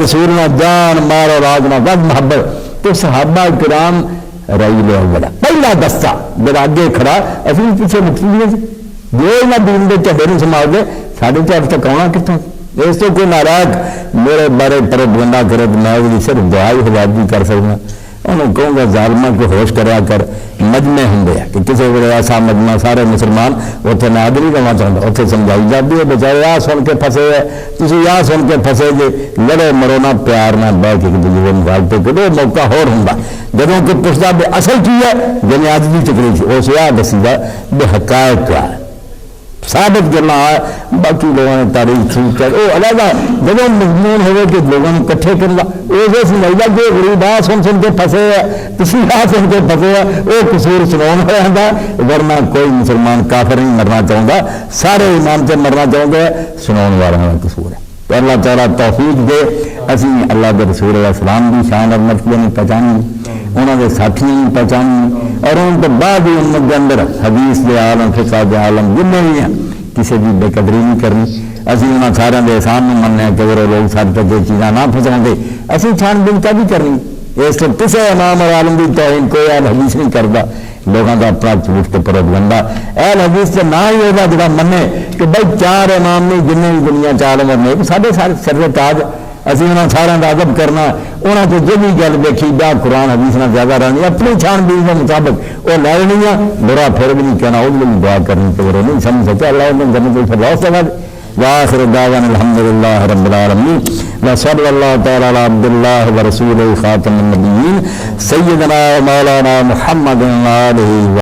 رسول نہ جان مار اور آگ نہ ود محبت تو صحابہ کرام رعیل اول پہلا دستہ جب آگے کھڑا اسی پیچھے مٹھی جو نہ دین دے چڑے نہیں سنبھال دے ساڑھے چار تک آنا کتوں اس تو کوئی ناراض میرے بارے پر بندہ کرے تو میں وہ صرف دعائی ہدایت بھی کر سکنا انہوں کہوں گا ظالمہ کو ہوش کریا کر مجمع ہوں کہ کسی ویلے ایسا مجمع سارے مسلمان اتنے نادر ہی رہنا چاہتا اتنے سمجھائی جاتی ہے بچارے آ سن کے پھنسے ہے تھی آ سن کے پھنسے جی لڑے مرو نہ پیار نہ بہ کے دوسرے نکال پہ کرو موقع ہور ہوں جب کوئی پوچھتا بے اصل کی ہے جن اج کی چکری تھی اس یہ دسی گا بے حقائق کیا ہے ثابت کرنا ہے باقی لوگوں نے تاریخ ٹھیک کر وہ علیحدہ جب مضمون ہوئے کہ لوگوں نے کٹھے کرنا وہ سمجھ گا کہ غریب آ سن سن کے پھنسے ہے کسی آ سن کے پھنسے ہے وہ قصور سنا ہوا ہے ورنہ کوئی مسلمان کافر نہیں مرنا چاہوں گا سارے ایمان سے مرنا چاہوں گا سنا والا قصور ہے تو اللہ تعالیٰ توفیق دے اسی اللہ کے رسول علیہ السلام کی شان اور مرتبے نے پہچانی انہوں نے ساتھیوں نے پہچانی اور ان کے بعد ہی امت کے اندر حدیث کے عالم فقہ کے عالم جنہیں بھی ہیں کسی کی بے قدری نہیں کرنی اسی انہوں سارے کے احسان میں مننے کہ وہ لوگ سارے تک یہ چیزاں نہ پھنساؤں گے اسی چھان بین کا بھی کرنی اس کو کسی امام اور عالم کی توہین کوئی اہل حدیث نہیں کرتا لوگوں کا اپنا جھوٹ کے پروپیگنڈا اہل حدیث سے نہ ہی ہوگا جڑا منے کہ بھائی چار امام نہیں جنہیں بھی دنیا چار عالم نے سارے سر تاج اسی انہوں سارا کا ادب کرنا انہوں کو جو بھی گل دیکھی جا قرآن حدیث نہ زیادہ رہنی اپنی چھان بین کے مطابق وہ لے لینی ہے برا پھر بھی نہیں کہنا وہ بھی دعا کرنی تو وہ نہیں سمجھ سکے اللہ نے جنت الفردوس سے وآخر دعوانا الحمدللہ رب العالمین وصلی اللہ تعالی علی عبداللہ ورسولہ خاتم النبیین سیدنا مولانا محمد علیہ